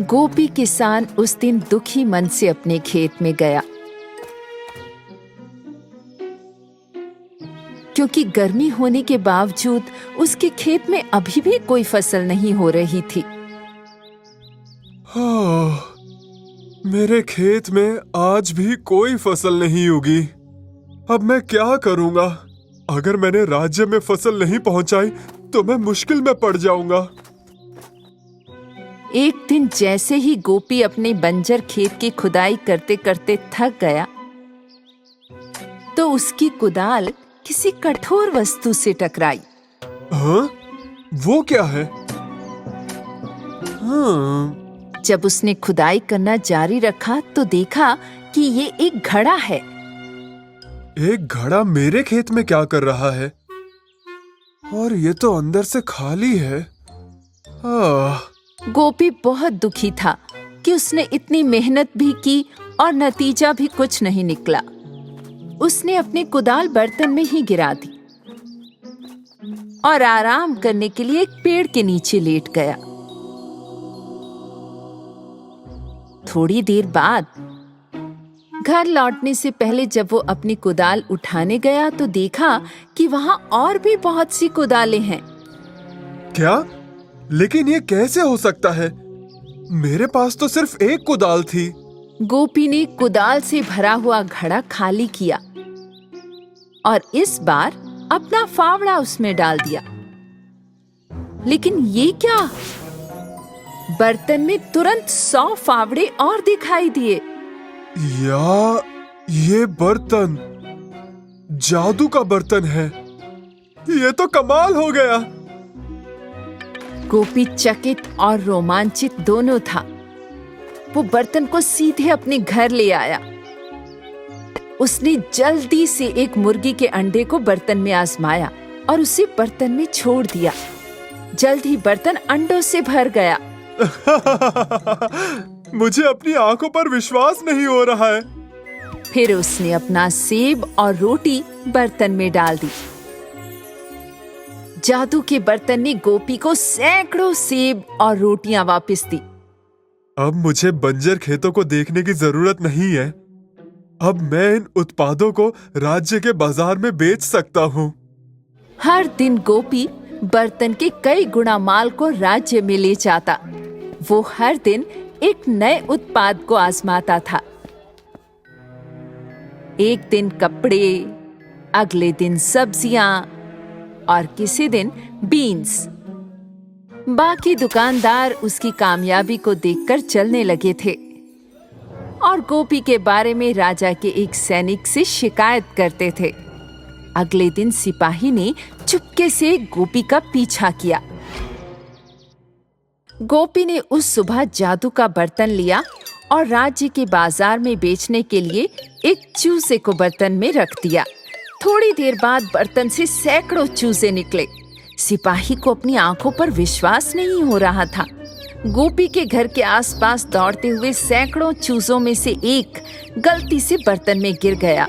गोपी किसान उस दिन दुखी मन से अपने खेत में गया, क्योंकि गर्मी होने के बावजूद उसके खेत में अभी भी कोई फसल नहीं हो रही थी। मेरे खेत में आज भी कोई फसल नहीं उगी। अब मैं क्या करूंगा? अगर मैंने राज्य में फसल नहीं पहुंचाई तो मैं मुश्किल में पड़ जाऊंगा। एक दिन जैसे ही गोपी अपने बंजर खेत की खुदाई करते करते थक गया, तो उसकी कुदाल किसी कठोर वस्तु से टकराई। हाँ? वो क्या है? हाँ। जब उसने खुदाई करना जारी रखा तो देखा कि ये एक घड़ा है। एक घड़ा मेरे खेत में क्या कर रहा है? और ये तो अंदर से खाली है। गोपी बहुत दुखी था कि उसने इतनी मेहनत भी की और नतीजा भी कुछ नहीं निकला। उसने अपनी कुदाल बर्तन में ही गिरा दी और आराम करने के लिए एक पेड़ के नीचे लेट गया। थोड़ी देर बाद घर लौटने से पहले जब वो अपनी कुदाल उठाने गया तो देखा कि वहां और भी बहुत सी कुदालें हैं। क्या? लेकिन ये कैसे हो सकता है? मेरे पास तो सिर्फ एक कुदाल थी। गोपी ने कुदाल से भरा हुआ घड़ा खाली किया और इस बार अपना फावड़ा उसमें डाल दिया। लेकिन ये क्या? बर्तन में तुरंत 100 फावड़े और दिखाई दिए। ये बर्तन जादू का बर्तन है। ये तो कमाल हो गया। गोपी चकित और रोमांचित दोनों था। वो बर्तन को सीधे अपने घर ले आया। उसने जल्दी से एक मुर्गी के अंडे को बर्तन में आजमाया और उसे बर्तन में छोड़ दिया। जल्द ही बर्तन अंडों से भर गया। मुझे अपनी आंखों पर विश्वास नहीं हो रहा है। फिर उसने अपना सेब और रोटी बर्तन में डाल दी। जादू के बर्तन ने गोपी को सैकड़ों सेब और रोटियां वापस दी। अब मुझे बंजर खेतों को देखने की जरूरत नहीं है। अब मैं इन उत्पादों को राज्य के बाजार में बेच सकता हूँ। हर दिन गोपी बर्तन के कई गुना माल को राज्य में ले जाता। वो हर दिन एक नए उत्पाद को आजमाता था। एक दिन कपड़े, अगले दिन सब्जियां और किसी दिन बीन्स। बाकी दुकानदार उसकी कामयाबी को देखकर चलने लगे थे और गोपी के बारे में राजा के एक सैनिक से शिकायत करते थे। अगले दिन सिपाही ने चुपके से गोपी का पीछा किया। गोपी ने उस सुबह जादू का बर्तन लिया और राज्य के बाजार में बेचने के लिए एक चूजे को बर्तन में रख दिया। थोड़ी देर बाद बर्तन से सैकड़ों चूजे निकले। सिपाही को अपनी आंखों पर विश्वास नहीं हो रहा था। गोपी के घर के आसपास दौड़ते हुए सैकड़ों चूजों में से एक गलती से बर्तन में गिर गया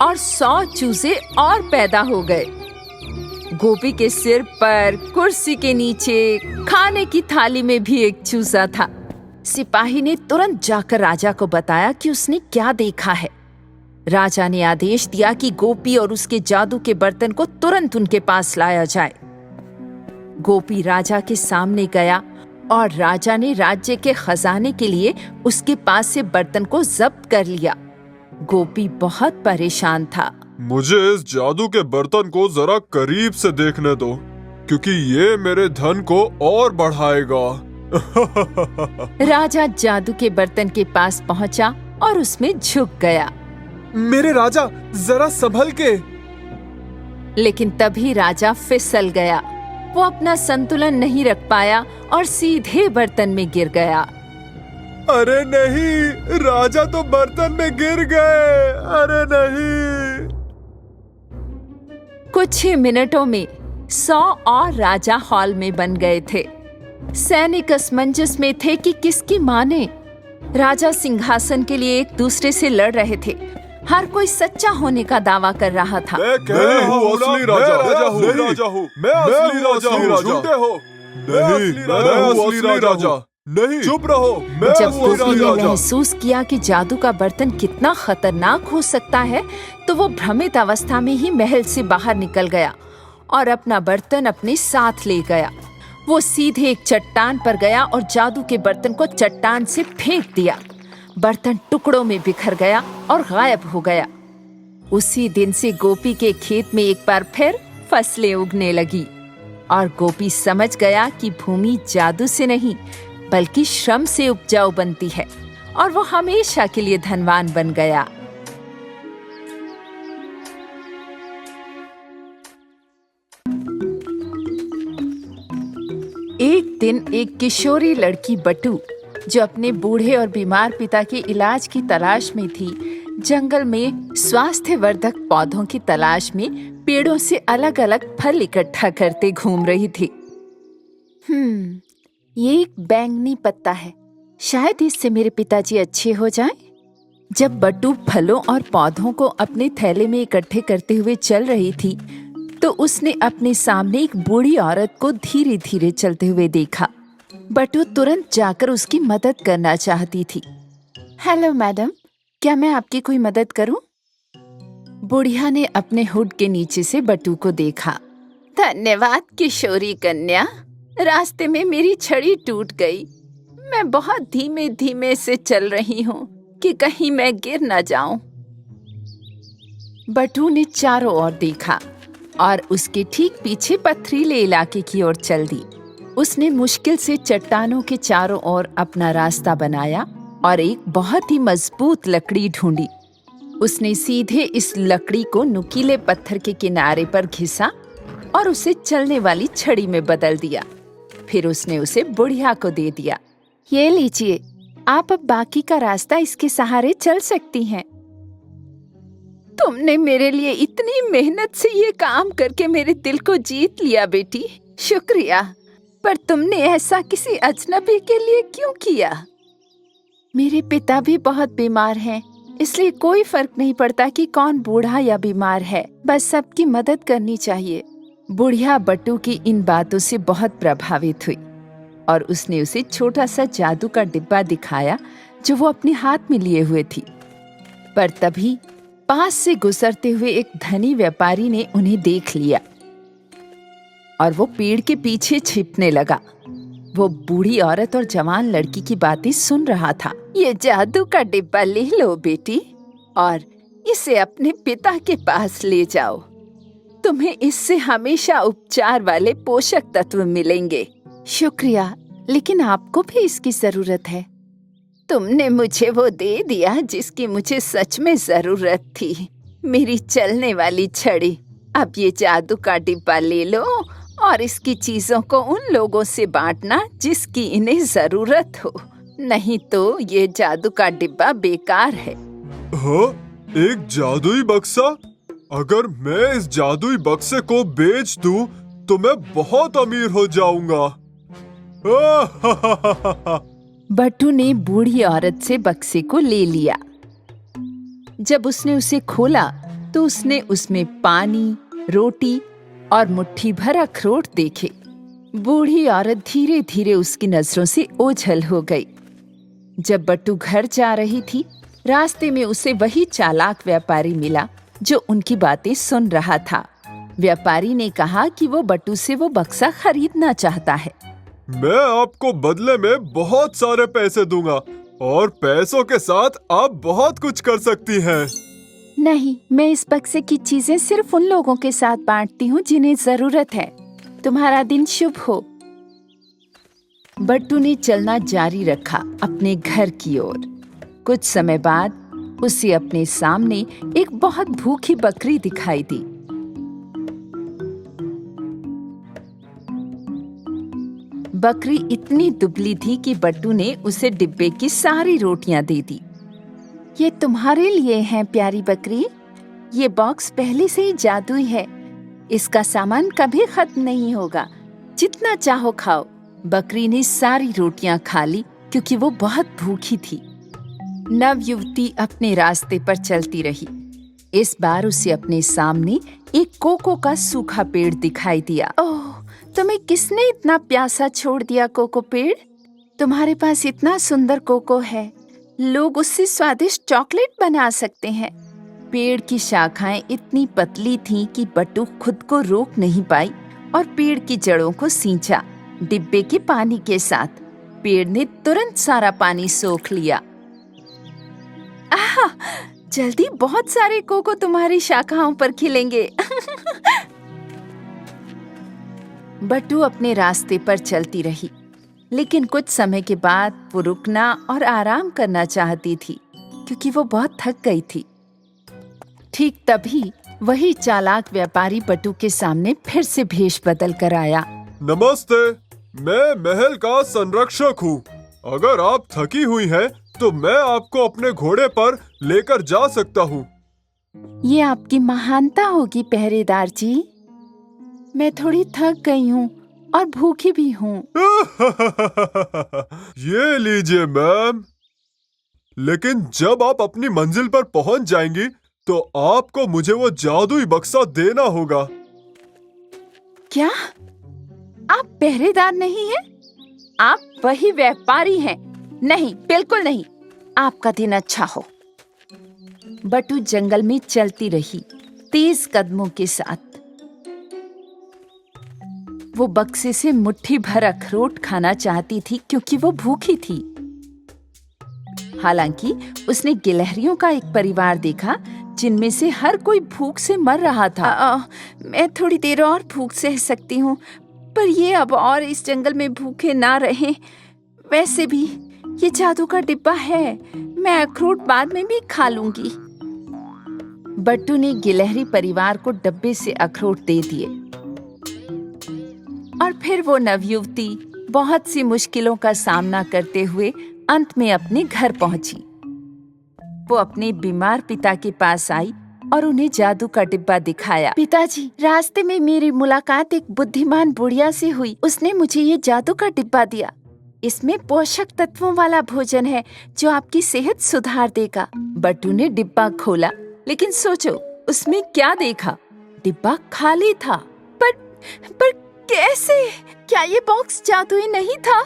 और 100 चूजे और पैदा हो गए। गोपी के सिर पर, कुर्सी के नीचे, खाने की थाली में भी एक चूजा था। सिपाही ने तुरंत जाकर राजा को बताया कि उसने क्या देखा है। राजा ने आदेश दिया कि गोपी और उसके जादू के बर्तन को तुरंत उनके पास लाया जाए। गोपी राजा के सामने गया और राजा ने राज्य के खजाने के लिए उसके पास से बर्तन को जब्त कर लिया। गोपी बहुत परेशान था। मुझे इस जादू के बर्तन को जरा करीब से देखने दो, क्योंकि ये मेरे धन को और बढ़ाएगा। राजा जादू के बर्तन के पास पहुंचा और उसमें झुक गया। मेरे राजा, जरा संभल के। लेकिन तभी राजा फिसल गया। वो अपना संतुलन नहीं रख पाया और सीधे बर्तन में गिर गया। अरे नहीं, राजा तो बर्तन में गिर गए। अरे नहीं। कुछ ही मिनटों में 100 और राजा हॉल में बन गए थे। सैनिक असमंजस में थे कि किसकी माने। राजा सिंहासन के लिए एक दूसरे से लड़ रहे थे। हर कोई सच्चा होने का दावा कर रहा था। मैं असली राजा हूँ। मैं असली राजा हूँ। झूठे हो। मैं असली राजा। नहीं, चुप रहो। मैं जब वही गोपी ने राजा। महसूस किया कि जादू का बर्तन कितना खतरनाक हो सकता है, तो वो भ्रमित अवस्था में ही महल से बाहर निकल गया और अपना बर्तन अपने साथ ले गया। वो सीधे एक चट्टान पर गया और जादू के बर्तन को चट्टान से फेंक दिया। बर्तन टुकड़ों में बिखर गया और गायब हो गया। उसी दिन से गोपी के खेत में एक बार फिर फसलें उगने लगी और गोपी समझ गया कि भूमि जादू से नहीं बल्कि श्रम से उपजाऊ बनती है, और वो हमेशा के लिए धनवान बन गया। एक दिन एक किशोरी लड़की बटू, जो अपने बूढ़े और बीमार पिता के इलाज की तलाश में थी, जंगल में स्वास्थ्यवर्धक पौधों की तलाश में पेड़ों से अलग अलग फल इकट्ठा करते घूम रही थी। ये एक बैंगनी पत्ता है, शायद इससे मेरे पिताजी अच्छे हो जाएं। जब बटू फलों और पौधों को अपने थैले में इकट्ठे करते हुए चल रही थी, तो उसने अपने सामने एक बूढ़ी औरत को धीरे धीरे चलते हुए देखा। बटू तुरंत जाकर उसकी मदद करना चाहती थी। हेलो मैडम, क्या मैं आपकी कोई मदद करूं? बुढ़िया ने अपने हुड के नीचे से बटू को देखा। धन्यवाद किशोरी कन्या, रास्ते में मेरी छड़ी टूट गई। मैं बहुत धीमे धीमे से चल रही हूँ कि कहीं मैं गिर न जाऊं। बटू ने चारों ओर देखा और उसके ठीक पीछे पथरीले इलाके की ओर चल दी। उसने मुश्किल से चट्टानों के चारों ओर अपना रास्ता बनाया और एक बहुत ही मजबूत लकड़ी ढूंढी। उसने सीधे इस लकड़ी को नुकीले पत्थर के किनारे पर घिसा और उसे चलने वाली छड़ी में बदल दिया। फिर उसने उसे बुढ़िया को दे दिया। ये लीजिए, आप अब बाकी का रास्ता इसके सहारे चल सकती हैं। तुमने मेरे लिए इतनी मेहनत से ये काम करके मेरे दिल को जीत लिया बेटी, शुक्रिया। पर तुमने ऐसा किसी अजनबी के लिए क्यों किया? मेरे पिता भी बहुत बीमार हैं, इसलिए कोई फर्क नहीं पड़ता कि कौन बूढ़ा या बीमार है, बस सबकी मदद करनी चाहिए। बुढ़िया बटू की इन बातों से बहुत प्रभावित हुई और उसने उसे छोटा सा जादू का डिब्बा दिखाया जो वो अपने हाथ में लिए हुए थी। पर तभी पास से गुजरते हुए एक धनी व्यापारी ने उन्हें देख लिया और वो पेड़ के पीछे छिपने लगा। वो बूढ़ी औरत और जवान लड़की की बातें सुन रहा था। ये जादू का डिब्बा ले लो बेटी और इसे अपने पिता के पास ले जाओ। तुम्हें इससे हमेशा उपचार वाले पोषक तत्व मिलेंगे। शुक्रिया, लेकिन आपको भी इसकी जरूरत है। तुमने मुझे वो दे दिया जिसकी मुझे सच में जरूरत थी, मेरी चलने वाली छड़ी। अब ये जादू का डिब्बा ले लो और इसकी चीजों को उन लोगों से बांटना जिसकी इन्हें जरूरत हो, नहीं तो ये जादू का डिब्बा बेकार है। हाँ, एक जादुई बक्सा? अगर मैं इस जादुई बक्से को बेच दूं, तो मैं बहुत अमीर हो जाऊंगा। बट्टू ने बूढ़ी औरत से बक्से को ले लिया। जब उसने उसे खोला तो उसने उसमें पानी, रोटी और मुट्ठी भर अखरोट देखे। बूढ़ी औरत धीरे धीरे उसकी नजरों से ओझल हो गई। जब बट्टू घर जा रही थी, रास्ते में उसे वही चालाक व्यापारी मिला जो उनकी बातें सुन रहा था। व्यापारी ने कहा कि वो बट्टू से वो बक्सा खरीदना चाहता है। मैं आपको बदले में बहुत सारे पैसे दूंगा और पैसों के साथ आप बहुत कुछ कर सकती हैं। नहीं, मैं इस बक्से की चीजें सिर्फ उन लोगों के साथ बांटती हूँ जिन्हें जरूरत है। तुम्हारा दिन शुभ हो। बट्टू ने चलना जारी रखा अपने घर की ओर। कुछ समय बाद उसे अपने सामने एक बहुत भूखी बकरी दिखाई दी। बकरी इतनी दुबली थी कि बट्टू ने उसे डिब्बे की सारी रोटियां दे दी। ये तुम्हारे लिए है प्यारी बकरी। ये बॉक्स पहले से ही जादुई है। इसका सामान कभी खत्म नहीं होगा। जितना चाहो खाओ। बकरी ने सारी रोटियां खा ली क्योंकि वो बहुत भूखी थी। नवयुवती अपने रास्ते पर चलती रही। इस बार उसे अपने सामने एक कोको का सूखा पेड़ दिखाई दिया। ओह, तुम्हें किसने इतना प्यासा छोड़ दिया कोको पेड़? तुम्हारे पास इतना सुंदर कोको है, लोग उससे स्वादिष्ट चॉकलेट बना सकते हैं। पेड़ की शाखाएं इतनी पतली थीं कि बट्टू खुद को रोक नहीं पाई और पेड़ की जड़ों को सींचा डिब्बे के पानी के साथ। पेड़ ने तुरंत सारा पानी सोख लिया। आहा, जल्दी बहुत सारे कोको तुम्हारी शाखाओं पर खिलेंगे। बट्टू अपने रास्ते पर चलती रही, लेकिन कुछ समय के बाद वो रुकना और आराम करना चाहती थी क्योंकि वो बहुत थक गई थी। ठीक तभी वही चालाक व्यापारी बट्टू के सामने फिर से भेष बदल कर आया। नमस्ते, मैं महल का संरक्षक हूँ। अगर आप थकी हुई हैं, तो मैं आपको अपने घोड़े पर लेकर जा सकता हूँ। ये आपकी महानता होगी पहरेदार जी। मैं थोड़ी थक गई हूँ और भूखी भी हूँ। ये लीजिए मैम। लेकिन जब आप अपनी मंजिल पर पहुँच जाएंगी, तो आपको मुझे वो जादुई बक्सा देना होगा। क्या? आप पहरेदार नहीं हैं? आप वही व्यापारी हैं। नहीं, बिल्कुल नहीं। आपका दिन अच्छा हो। बट्टू जंगल में चलती रही, तेज कदमों के साथ। वो बक्से से मुट्ठी भर अखरोट खाना चाहती थी क्योंकि वो भूखी थी। हालांकि उसने गिलहरियों का एक परिवार देखा जिनमें से हर कोई भूख से मर रहा था। मैं थोड़ी देर और भूख सह सकती हूँ, पर ये अब और इस जंगल में भूखे ना रहें। वैसे भी ये जादू का डिब्बा है, मैं अखरोट बाद में भी खा लूंगी। बट्टू ने गिलहरी परिवार को डब्बे से अखरोट दे दिए और फिर वो नवयुवती बहुत सी मुश्किलों का सामना करते हुए अंत में अपने घर पहुंची। वो अपने बीमार पिता के पास आई और उन्हें जादू का डिब्बा दिखाया। पिताजी, रास्ते में मेरी मुलाकात एक बुद्धिमान बुढ़िया से हुई। उसने मुझे ये जादू का डिब्बा दिया। इसमें पोषक तत्वों वाला भोजन है जो आपकी सेहत सुधार देगा। बट्टू ने डिब्बा खोला, लेकिन सोचो उसमें क्या देखा? डिब्बा खाली था। पर कैसे? क्या ये बॉक्स जादुई नहीं था?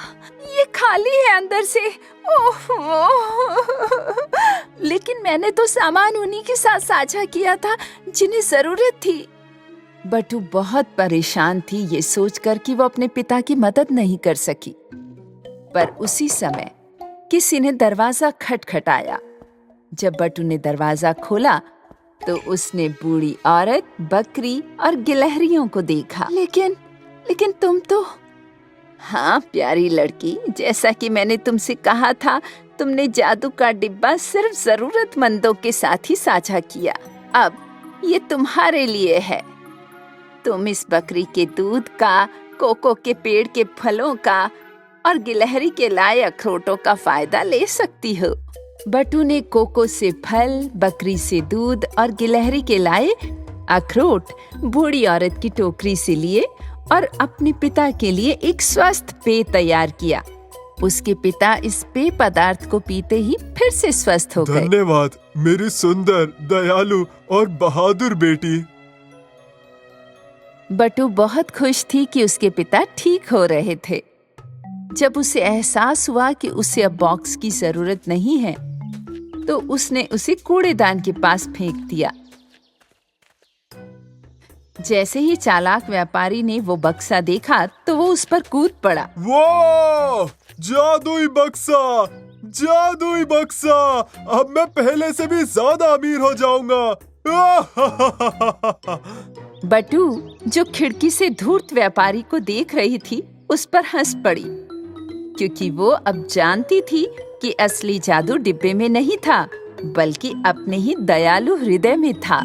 ये खाली है अंदर से। ओह, लेकिन मैंने तो सामान उन्हीं के साथ साझा किया था जिन्हें जरूरत थी। बट्टू बहुत परेशान थी ये सोचकर कि वो अपने पिता की मदद नहीं कर सकी। पर उसी समय किसी ने दरवाजा खटखटाया। जब बट्टू ने दरवाजा खोला तो उसने बूढ़ी औरत, बकरी और गिलहरियों को देखा। लेकिन तुम तो... हाँ प्यारी लड़की, जैसा कि मैंने तुमसे कहा था, तुमने जादू का डिब्बा सिर्फ जरूरतमंदों के साथ ही साझा किया। अब ये तुम्हारे लिए है। तुम इस बकरी के दूध का, कोको के पेड़ के फलों का और गिलहरी के लाए अखरोटों का फायदा ले सकती हो। बट्टू ने कोको से फल, बकरी से दूध और गिलहरी के लाए अखरोट बूढ़ी औरत की टोकरी से लिए और अपने पिता के लिए एक स्वस्थ पेय तैयार किया। उसके पिता इस पेय पदार्थ को पीते ही फिर से स्वस्थ हो गए। धन्यवाद मेरी सुंदर, दयालु और बहादुर बेटी। बट्टू बहुत खुश थी कि उसके पिता ठीक हो रहे थे। जब उसे एहसास हुआ कि उसे अब बॉक्स की जरूरत नहीं है, तो उसने उसे कूड़ेदान के पास फेंक दिया। जैसे ही चालाक व्यापारी ने वो बक्सा देखा तो वो उस पर कूद पड़ा। वो जादुई बक्सा, जादुई बक्सा! अब मैं पहले से भी ज्यादा अमीर हो जाऊंगा। बट्टू, जो खिड़की से धूर्त व्यापारी को देख रही थी, उस पर हंस पड़ी, क्योंकि वो अब जानती थी कि असली जादू डिब्बे में नहीं था, बल्कि अपने ही दयालु हृदय में था।